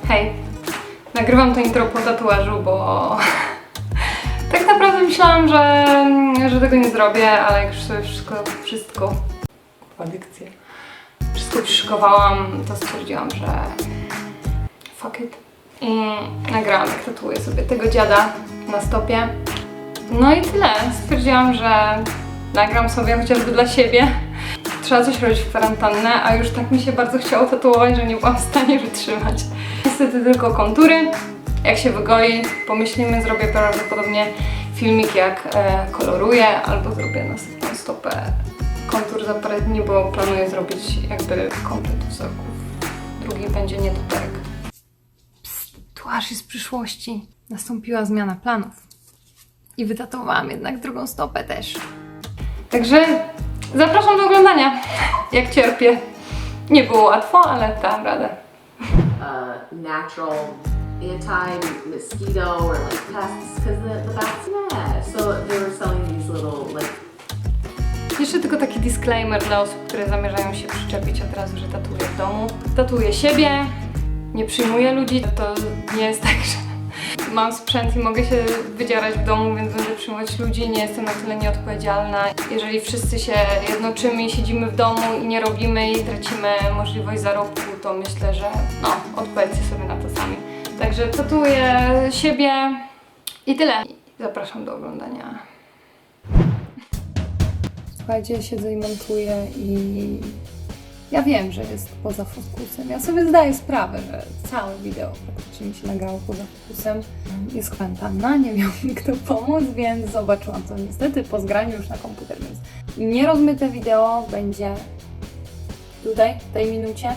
Hej, nagrywam to intro po tatuażu, bo tak naprawdę myślałam, że tego nie zrobię, ale jak już sobie wszystko przyszykowałam, to stwierdziłam, że fuck it. I nagrałam, jak tatuuję sobie tego dziada na stopie. No i tyle. Stwierdziłam, że nagram sobie chociażby dla siebie. Trzeba coś robić w kwarantannę, a już tak mi się bardzo chciało tatuować, że nie byłam w stanie wytrzymać. Niestety tylko kontury. Jak się wygoi, pomyślimy, zrobię prawdopodobnie filmik, jak koloruję, albo zrobię następną stopę kontur za parę dni, bo planuję zrobić jakby komplet wzorków. Drugi będzie niedoterek. Tatuaż jest z przyszłości. Nastąpiła zmiana planów. I wytatowałam jednak drugą stopę też. Także zapraszam do oglądania, jak cierpię. Nie było łatwo, ale dałam radę. Natural anti-mosquito or like pests because the bats, yeah. So they were selling these little like. Jeszcze tylko taki disclaimer dla osób, które zamierzają się przyczepić od razu, że tatuuję w domu. Tatuuję siebie, nie przyjmuję ludzi. To nie jest tak, że mam sprzęt i mogę się wydzierać w domu, więc będę przyjmować ludzi. Nie jestem na tyle nieodpowiedzialna. Jeżeli wszyscy się jednoczymy i siedzimy w domu i nie robimy i tracimy możliwość zarobku, to myślę, że no, odpowiedzcie sobie na to sami. Także tatuuję siebie i tyle. Zapraszam do oglądania. Słuchajcie, siedzę i montuję i ja wiem, że jest poza fokusem. Ja sobie zdaję sprawę, że całe wideo praktycznie mi się nagrało poza fokusem. Jest kwarantanna, nie miał mi kto pomóc, więc zobaczyłam to niestety po zgraniu już na komputer, więc nierozmyte wideo będzie tutaj, w tej minucie.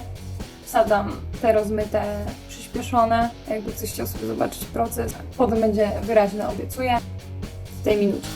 Wsadzam te rozmyte, przyspieszone, jakby ktoś chciał sobie zobaczyć proces. Potem będzie wyraźne, obiecuję, w tej minucie.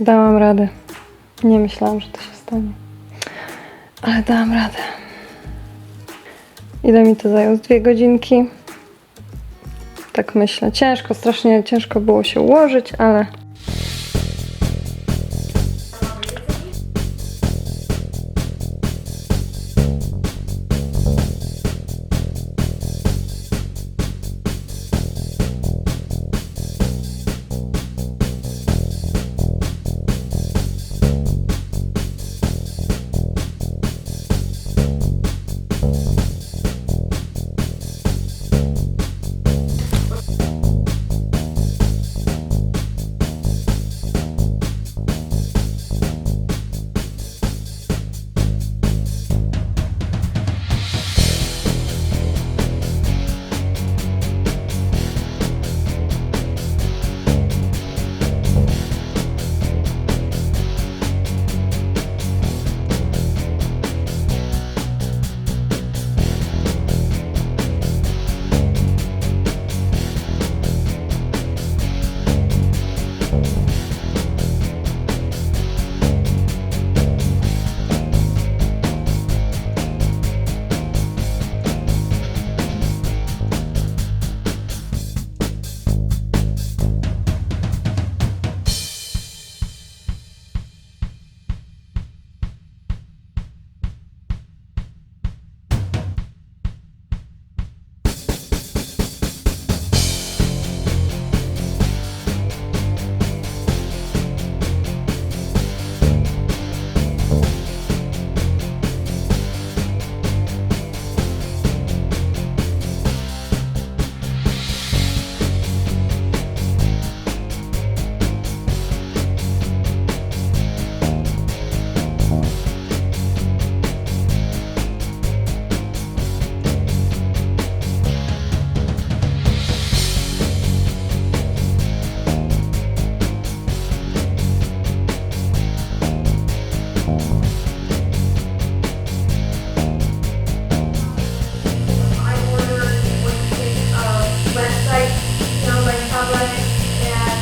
Dałam radę. Nie myślałam, że to się stanie. Ale dałam radę. Ile mi to zajęło? 2 godzinki. Tak myślę. Ciężko, strasznie ciężko było się ułożyć, ale... like, you know, like tablet and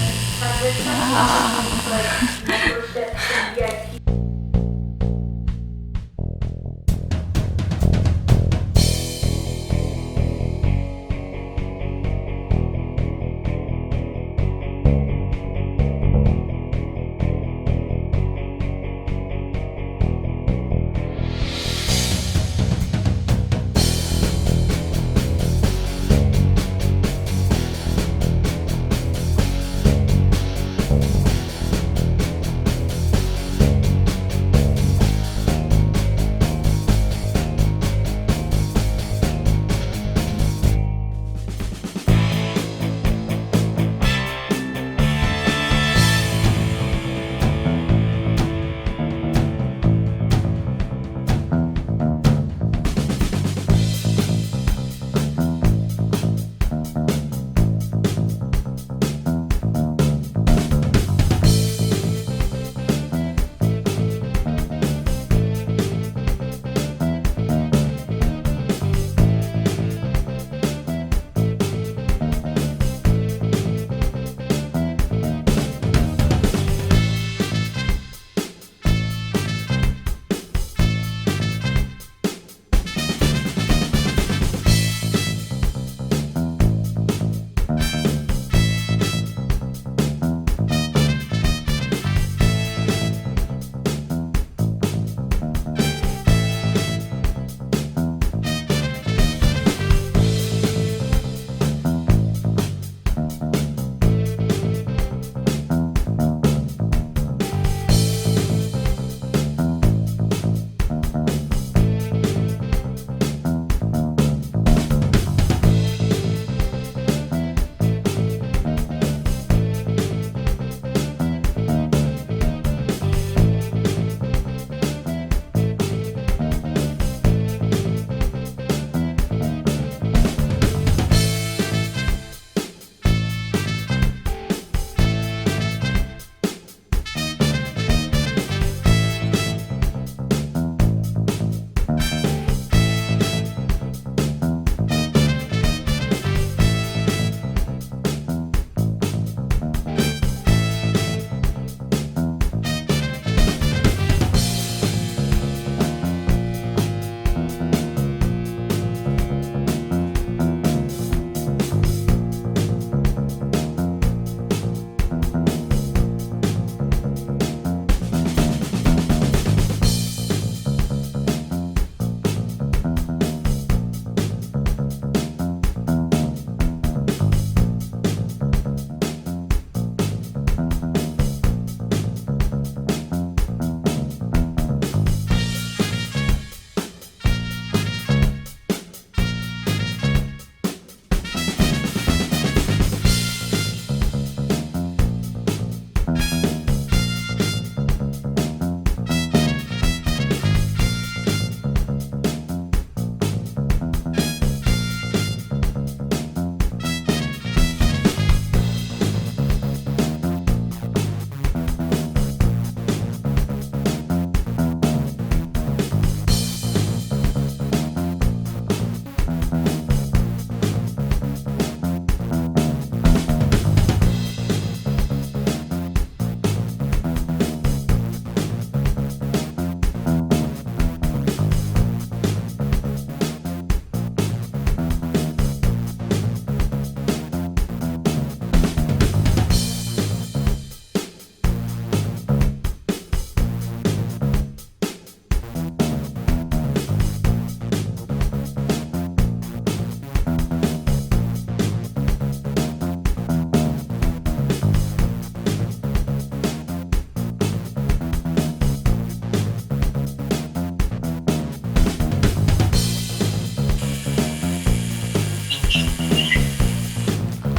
like membership and VIP.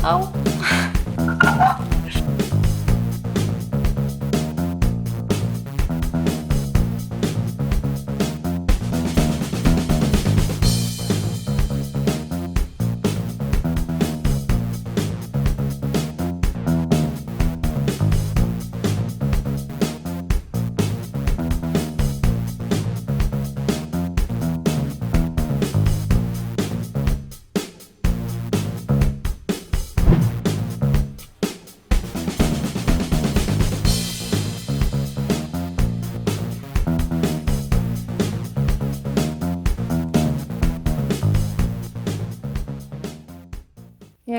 Oh.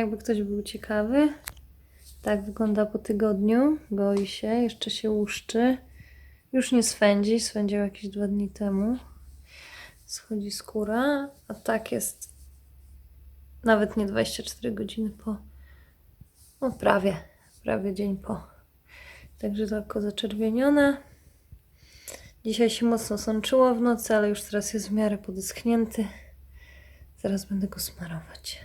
jakby ktoś był ciekawy. Tak wygląda po tygodniu. Goi się, jeszcze się łuszczy. Już nie swędzi, swędział jakieś 2 dni temu. Schodzi skóra, a tak jest nawet nie 24 godziny po. No prawie dzień po. Także to oko zaczerwienione. Dzisiaj się mocno sączyło w nocy, ale już teraz jest w miarę podeschnięty. Zaraz będę go smarować.